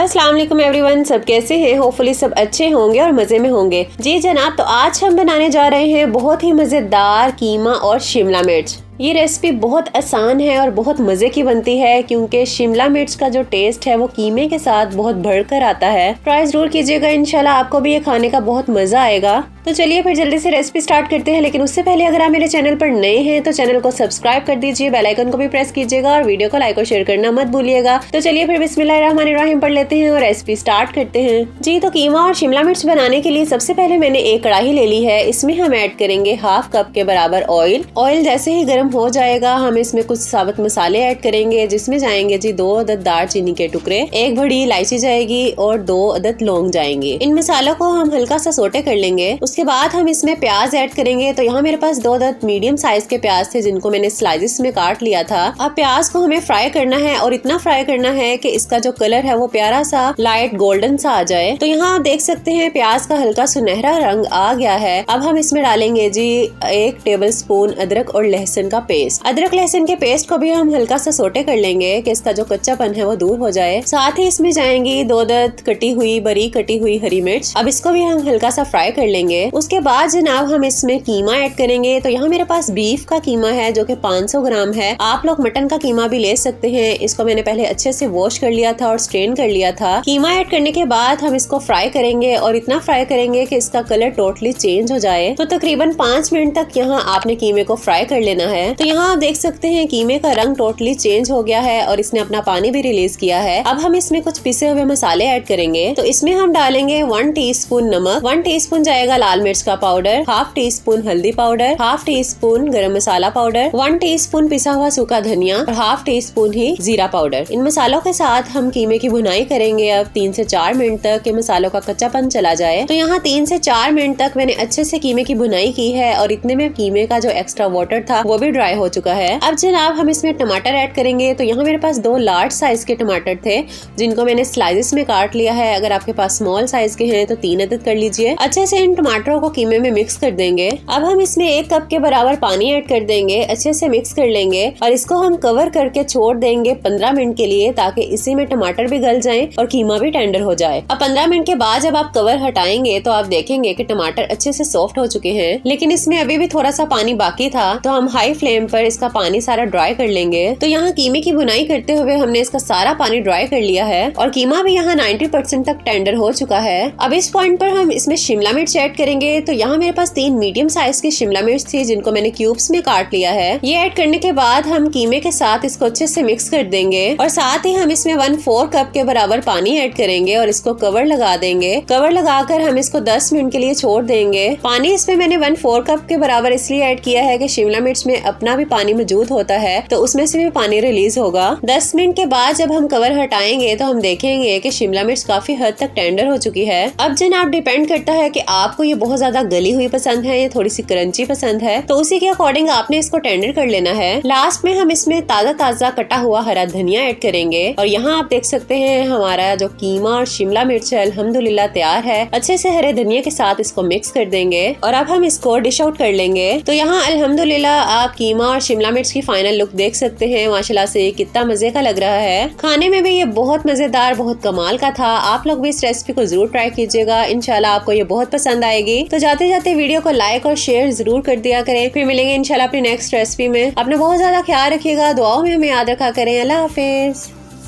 अस्सलाम वालेकुम एवरीवन, सब कैसे हैं? होपफुली सब अच्छे होंगे और मज़े में होंगे। जी जनाब, तो आज हम बनाने जा रहे हैं बहुत ही मज़ेदार कीमा और शिमला मिर्च। ये रेसिपी बहुत आसान है और बहुत मज़े की बनती है क्योंकि शिमला मिर्च का जो टेस्ट है वो कीमे के साथ बहुत बढ़कर आता है। ट्राई जरूर कीजिएगा, इंशाल्लाह आपको भी ये खाने का बहुत मज़ा आएगा। तो चलिए फिर जल्दी से रेसिपी स्टार्ट करते हैं, लेकिन उससे पहले अगर आप मेरे चैनल पर नए हैं तो चैनल को सब्सक्राइब कर दीजिए, बेल आइकन को भी प्रेस कीजिएगा और वीडियो को लाइक और शेयर करना मत भूलिएगा। तो चलिए फिर बिस्मिल्लाहिर्रहमानिर्रहीम पढ़ लेते हैं और रेसिपी स्टार्ट करते हैं। जी, तो कीमा और शिमला मिर्च बनाने के लिए सबसे पहले मैंने एक कढ़ाई ले ली है। इसमें हम ऐड करेंगे हाफ कप के बराबर ऑयल। ऑयल जैसे ही गर्म हो जाएगा हम इसमें कुछ साबुत मसाले ऐड करेंगे, जिसमें जाएंगे जी 2 अदद दालचीनी के टुकड़े, 1 बड़ी इलायची जाएगी और 2 अदद लौंग जाएंगे। इन मसालों को हम हल्का सा सोटे कर लेंगे। उसके बाद हम इसमें प्याज ऐड करेंगे। तो यहाँ मेरे पास 2 अदद मीडियम साइज के प्याज थे जिनको मैंने स्लाइसेस में काट लिया था। अब प्याज को हमें फ्राई करना है और इतना फ्राई करना है कि इसका जो कलर है वो प्यारा सा लाइट गोल्डन सा आ जाए। तो यहाँ आप देख सकते हैं प्याज का हल्का सुनहरा रंग आ गया है। अब हम इसमें डालेंगे जी 1 टेबल स्पून अदरक और लहसुन का पेस्ट। अदरक लहसुन के पेस्ट को भी हम हल्का सा सोटे कर लेंगे कि इसका जो कच्चापन है वो दूर हो जाए। साथ ही इसमें जाएंगी 2 अदद बारीक कटी हुई हरी मिर्च। अब इसको भी हम हल्का सा फ्राई कर लेंगे। उसके बाद जनाब हम इसमें कीमा ऐड करेंगे। तो यहाँ मेरे पास बीफ का कीमा है जो कि 500 ग्राम है। आप लोग मटन का कीमा भी ले सकते हैं। इसको मैंने पहले अच्छे से वॉश कर लिया था और स्ट्रेन कर लिया था। कीमा ऐड करने के बाद हम इसको फ्राई करेंगे और इतना फ्राई करेंगे कि इसका कलर टोटली चेंज हो जाए। तो तकरीबन 5 मिनट तक यहाँ आपने कीमे को फ्राई कर लेना है। तो यहाँ आप देख सकते हैं कीमे का रंग टोटली चेंज हो गया है और इसने अपना पानी भी रिलीज किया है। अब हम इसमें कुछ पिसे हुए मसाले ऐड करेंगे। तो इसमें हम डालेंगे 1 टीस्पून नमक, 1 टीस्पून जाएगा लाल मिर्च का पाउडर, हाफ टी स्पून हल्दी पाउडर, हाफ टी स्पून गरम मसाला पाउडर, 1 टीस्पून पिसा हुआ सूखा धनिया और हाफ टी स्पून ही जीरा पाउडर। इन मसालों के साथ हम कीमे की भुनाई करेंगे अब 3 से 4 मिनट तक कि मसालों का कच्चापन चला जाए। तो यहाँ 3 से 4 मिनट तक मैंने अच्छे से कीमे की भुनाई की है और इतने में कीमे का जो एक्स्ट्रा वाटर था वो भी ड्राई हो चुका है। अब जनाब हम इसमें टमाटर ऐड करेंगे। तो यहाँ मेरे पास 2 लार्ज साइज के टमाटर थे जिनको मैंने स्लाइसेस में काट लिया है। अगर आपके पास स्मॉल साइज के हैं तो 3 अदद कर लीजिए। अच्छे से इन टमाटरों को कीमे में मिक्स कर देंगे। अब हम इसमें 1 कप के बराबर पानी ऐड कर देंगे, अच्छे से मिक्स कर लेंगे और इसको हम कवर करके छोड़ देंगे 15 मिनट के लिए ताकि इसी में टमाटर भी गल जाएं और कीमा भी टेंडर हो जाए। अब 15 मिनट के बाद जब आप कवर हटाएंगे तो आप देखेंगे कि टमाटर अच्छे से सॉफ्ट हो चुके हैं, लेकिन इसमें अभी भी थोड़ा सा पानी बाकी था। तो हम हाई फ्लेम पर इसका पानी सारा ड्राई कर लेंगे। तो यहाँ कीमे की बुनाई करते हुए हमने इसका सारा पानी ड्राई कर लिया है और कीमा भी यहाँ 90% तक टेंडर हो चुका है। अब इस पॉइंट पर हम इसमें शिमला मिर्च ऐड करेंगे। तो यहाँ मेरे पास 3 मीडियम साइज की शिमला मिर्च थी जिनको मैंने क्यूब्स में काट लिया है। ये ऐड करने के बाद हम कीमे के साथ इसको अच्छे से मिक्स कर देंगे और साथ ही हम इसमें 1/4 कप के बराबर पानी ऐड करेंगे और इसको कवर लगा देंगे। कवर लगाकर हम इसको 10 मिनट के लिए छोड़ देंगे। पानी इसमें मैंने 1/4 कप के बराबर इसलिए ऐड किया है कि शिमला मिर्च में अपना भी पानी मौजूद होता है तो उसमें से भी पानी रिलीज होगा। 10 मिनट के बाद जब हम कवर हटाएंगे तो हम देखेंगे कि शिमला मिर्च काफी हद तक टेंडर हो चुकी है। अब जनाब डिपेंड करता है कि आपको ये बहुत ज्यादा गली हुई पसंद है या थोड़ी सी क्रंची पसंद है, तो उसी के अकॉर्डिंग आपने इसको टेंडर कर लेना है। लास्ट में हम इसमें ताजा कटा हुआ हरा धनिया ऐड करेंगे और यहाँ आप देख सकते हैं हमारा जो कीमा और शिमला मिर्च है अल्हम्दुलिल्लाह तैयार है। अच्छे से हरे धनिया के साथ इसको मिक्स कर देंगे और अब हम इसको डिश आउट कर लेंगे। तो यहाँ अल्हम्दुलिल्लाह आप कीमा और शिमला मिर्च की फाइनल लुक देख सकते हैं। माशाल्लाह से कितना मजे का लग रहा है। खाने में भी ये बहुत मजेदार, बहुत कमाल का था। आप लोग भी इस रेसिपी को जरूर ट्राई कीजिएगा, इंशाल्लाह आपको ये बहुत पसंद आएगी। तो जाते जाते वीडियो को लाइक और शेयर जरूर कर दिया करें। फिर मिलेंगे इंशाल्लाह अपनी नेक्स्ट रेसिपी में। अपना बहुत ज्यादा ख्याल रखिएगा, दुआओं में हमें याद रखा करें। अल्लाह हाफिज।